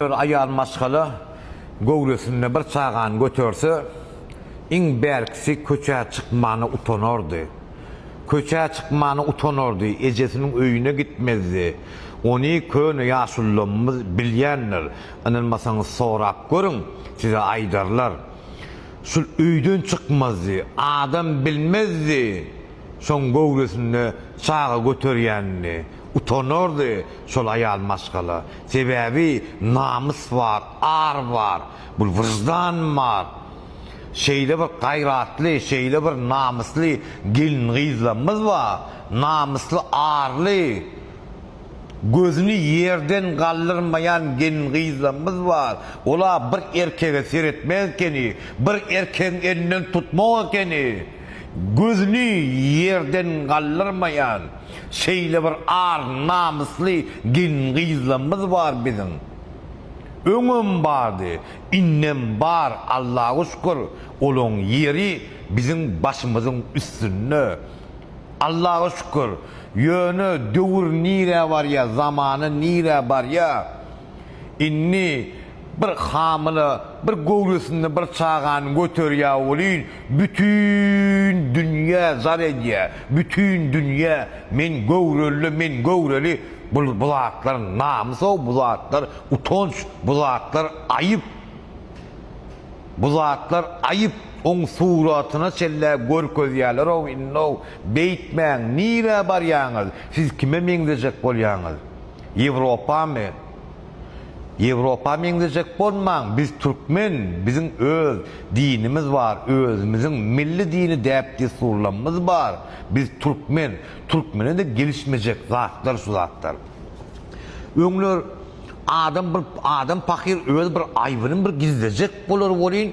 Ayal maşgaly gowresinde bir çagan götörse iň berkisi köçä çykmany utanardy. Köçä çykmany utanardy, ejesiniň öýüne gitmezdi. Ony köne ýaşullarymyz bilýänler. Anylmasaňyz sorap görüň, size aýdarlar. Şol öýden çykmazdy, adam bilmezdi. Şoň gowresinde çaga götürýänini. Utanardı şol ayal maşgaly. Sebäbi namys var, ar var, bu wyjdan var. Şeýle bir gaýratly, şeýle bir namysly gelin gyzlamyz var. Namysly, arly, gözüni yerden gallyrmayan gelin gyzlamyz var. Ola bir erkege seretmezkeni, bir erkeň elinden tutmak ekeni, gözüni yerden gallyrmayan şeýle bir ar, namysly gelin gyzlamyz var bizim. Öňüm bardy, innem bar, Allaha şükür, olaň ýeri bizim başymyzyň üstünde. Allaha şükür, ýöne döwür nire bar ya, zamany nire bar ya. Inni bir hamile, bir gowresinde bir çagan götürýär bolýyn, bütün dünýä zar edýär, bütün dünýä men gowreli, bulatlar namys, bulatlar utanç, bulatlar aýyp. Bulatlar aýyp, oň suratyna çelle görkezýärler, o inno beýtmäň, nire barýaňyz? Siz kime meňdejek bolýaňyz? Ýewropamy? Ýewropa meňdejek bolmaň, biz türkmen, biziň öz dinimiz var, özümiziň milli dini däp desurlarymyz bar. Biz türkmen, türkmene de gelişmejek zatlar şu zatlar. Öňler adam pakir öz bir aýbyny bir gizlejek bolar bolýyn.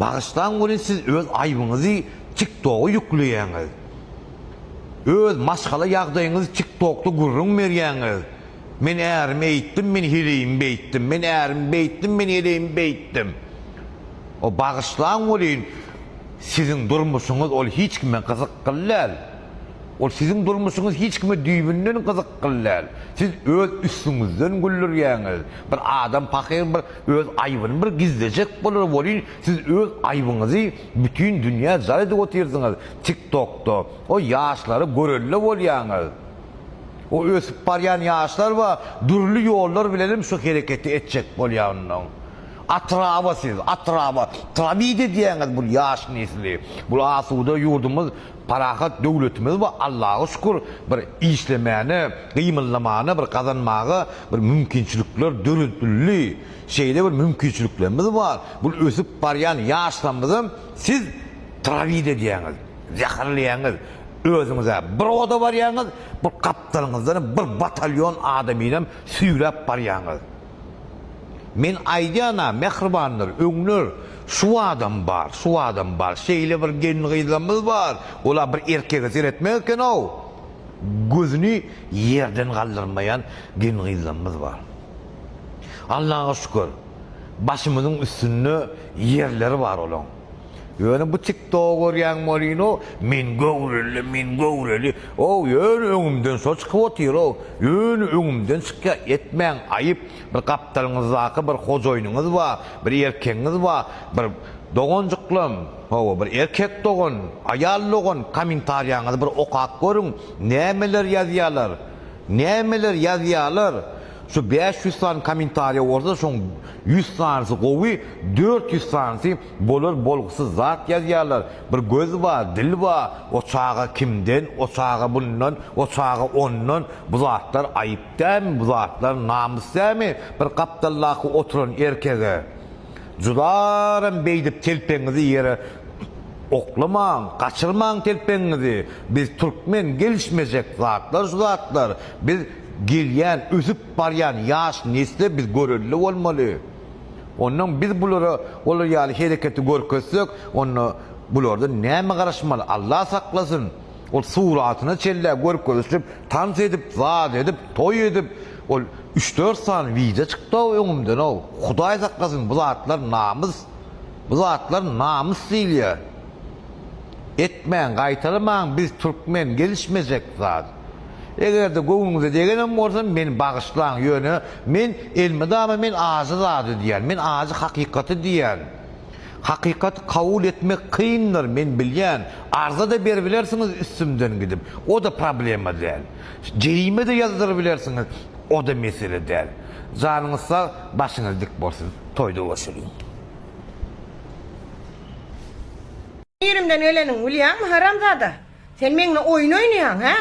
Bagışdan bolýyn, siz öz aýbyňyzy TikTok'a ýükleýäňiz. Öz maşgala ýagdaýyňyzy TikTok'da gurrun berýäňiz. Men ärim eýtdim, men hileyim beýtdim, men ärim beýtdim, men hileyim beýtdim. O bagışlan bolýyn, siziň durmuşyňyz ol hiç kime gyzyk gyllar. Ol siziň durmuşyňyz hiç kime düýbünden gyzyk gyllar. Siz öz üstüňizden güllürýäňiz. Bir adam pakir bir öz aýbyny bir gizlejek bolar bolýyn, siz öz aýbyňyzy bütün dünýä zarada götürýärsiňiz. TikTok'da o ýaşlary görelle bolýaňyz. O ösüp barýan ýaşlar var, durly ýollar bilenim şu hereketi etjek bolýanlar. Atraba siz, trabide diýäňiz bu ýaş nesli. Bu asuda ýurdumyz, parahat döwletimiz we Allaha şükür bir işlemäni, gymyllamany, bir gazanmagy, bir mümkinçilikler dörüntüli, şeýle bir mümkinçiliklerimiz var. Bu ösüp barýan ýaşlarymyzy siz trabide diýäňiz, zäherleýäňiz. Özüňize bir oda barýaňyz, bir kaptalyňyzdan bir batalyon adamyla süýräp barýaňyz. Men aýdýana mehribanlar, öňler şu adam bar, şeýle bir gelin gyzlamyz bar. Ola bir erkege seretmekken o. Gözüni yerden gallyrmayan gelin gyzlamyz bar. Allaha şükür, başymyzyň üstünde yerleri bar olaň. Ýöne bu TikTok görýän bolýyn o, men gowreli. O ýöne öňümden so çykyp otyr o. Ýöne öňümden çykýar, etmäň aýyp. Bir kaptalyňyzdaky bir hojoýnyňyz bar, bir erkeňiz bar, bir dogonjyklym, bir erkek dogon, aýal dogon kommentariýaňyzy bir okap görüň. Nämeler ýazýarlar? Şu 500 tane komentariýa orada, şoň 100 tanysy gowy, 400 tanysy bolgusyz zat ýazýarlar. Bir göz bar, dil bar, o çaga kimden, o çaga bundan, o çaga ondan, bu zatlar aýypdämi, bu zatlar namysdämi? Bir kapdallaky oturan erkege judaram beýdip telpeňizi ýere oklamaň, gaçyrmaň telpeňizi. Biz türkmen gelişmejek zatlar, şu zatlar. Biz gelýän, ösüp barýan ýaş nesli biz görelli bolmaly. Ondan biz bulara olar ýaly hereketi görkezsek, onu bularda näme garaşmaly? Allah saklasın. Ol suratyna çelle görkezip, tans edip, zat edip, toý edip, ol 3-4 san video çykdy öňümden o. Hudaý saklasın, bu zatlar namys. Bu zatlar namys diýilýär. Etmäň, gaýtarmaň, biz türkmen gelişmejek zat. Eger de göwüňize degenem bolsa men bagışlaň ýöne men elmi dama men azy zady diýen, men azy hakykaty diýen. Hakikat kabul etmek kıyındır men bilýän. Arza da berbilersiňiz üstümden gidip. O da problema değil. Cerime de yazdırabilirsiniz. O da mesele değil. Canınızsa başınız dik bolsun. Toyda oşuryň. Yerimden ölenin bilýän haramzada. Sen meňle oyun oýnaýan ha?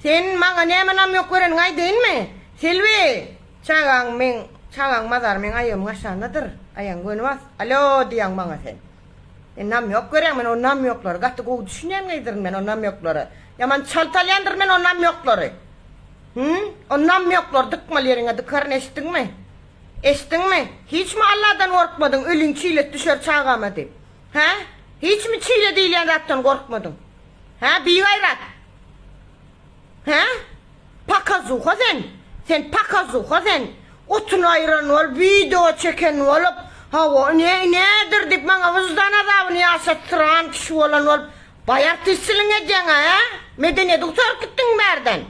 Sen maňa näme ýok gören aýdynmy? Selvi, çağaň mazar men aýym gaşandadyr. Aýan görmez. Alo diýen maňa sen. Nam ýok gören men o nam ýoklar. Gatdy gowy düşünýän gaýdyr men o nam ýoklary. Yaman çaltalyandyr men o nam ýoklary. O nam ýoklar dykmal ýeriňe dykaryn eşitdiňmi? Eşitdiňmi? Hiçmi Allahdan gorkmadyň? Ölüň çiýlet düşer çağama diýip. Ha? Hiçmi çiýle diýilýän zatdan gorkmadyň? Ha, bigaýrat. Ha? Pakazuha sen. Sen pakazuha sen. Otun ayran ol, video çeken olup, ha nedir dip maňa wyzdan azabyny ýaşatdyran kişi bolan olup, baýartyslyň edýän ha? Medeniýet utarkypdyň berden.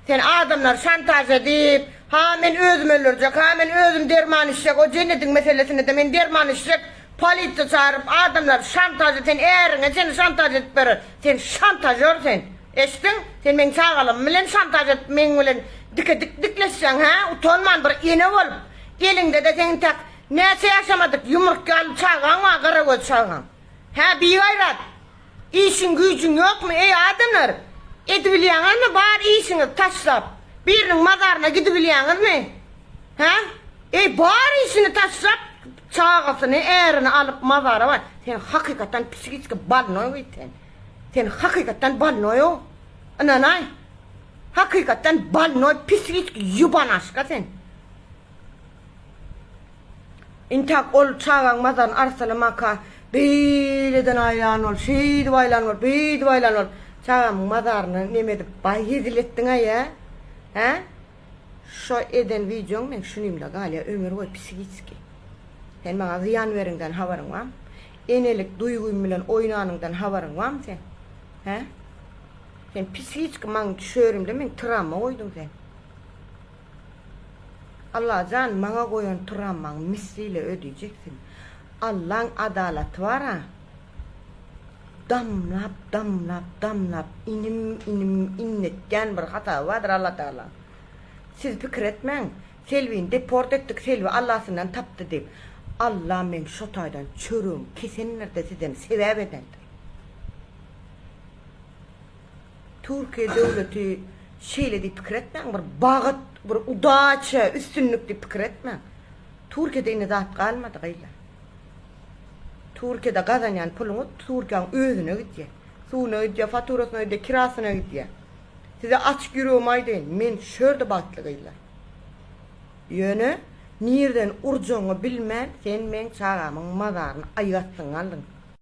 Sen adamlar şantaj edip, ha men özüm öldürjek, ha men özüm derman içjek, o jennetiň meselesinde de men derman içjek, polisiýa çağırıp adamlar şantaj eten äriňe seni şantaj edip berer. Sen şantajör sen. Eşitdiň? Sen men çağalym bilen şantaj edip men bilen dikleşsen ha? Utanman bir ene bolup, elinde de sen tak näse ýaşamadyk, yumruk alyp çağaň wa gara göz çağaň. Ha, bigaýrat. İşin güýjüň ýokmy ey adamlar? Edip bilýäňizmi bar işiňi taşlap, biriniň mazaryna gidip bilýäňizmi? Ha? Ey bar işini taşlap, çağasyny ärini alyp mazara var. Sen hakykatdan psikik balnoy ýeten. Sen hakykatdan balnoy. Ananay. Hakykatdan balnoy psikik ýuban aşka sen. İntak ol çağaň mazaryn arsalamaka beýleden aýlan ol, şeýdi aýlan ol, beýdi aýlan ol. Çağaň mazaryny näme dip baýydiletdiň aýa? Ha? Şo eden videoň men şunymda galya ömür boý psikik. Sen maňa ziyan beriňden habaryň barmy? Enelik duýgum bilen oýnanyňdan habaryň barmy sen? Ha? Sen psikik maň düşerimde men travma oýdum sen. Allah can maňa goýan travmaň misliyle ödeyjeksin. Allah'ın adalaty var ha. Damlap inim innetken bir hata vardır Allah Teala. Siz pikir etmeň. Selviň deport etdik, Selvi Allah'sından tapdy dip. Allah men şo taýdan çörüm kesenlerde sizden sebäp edendir. Türkiye devleti şeýle dip pikir etmeň, bir bagyt, bir udaça, üstünlük dip pikir etmeň. Türkiýede ine zat galmady gaýlar. Türkiýede gazanýan puluňy Türkiýanyň özüne gitýär. Suwuna gitýär, faturasyna gitýär, kirasyna gitýär. Size açyk ýüregim aýdyn, men şörde batly gaýlar. Ýöne nirden urjaňy bilmän, sen men çağamyň mazaryny aýgatdyň aldyň.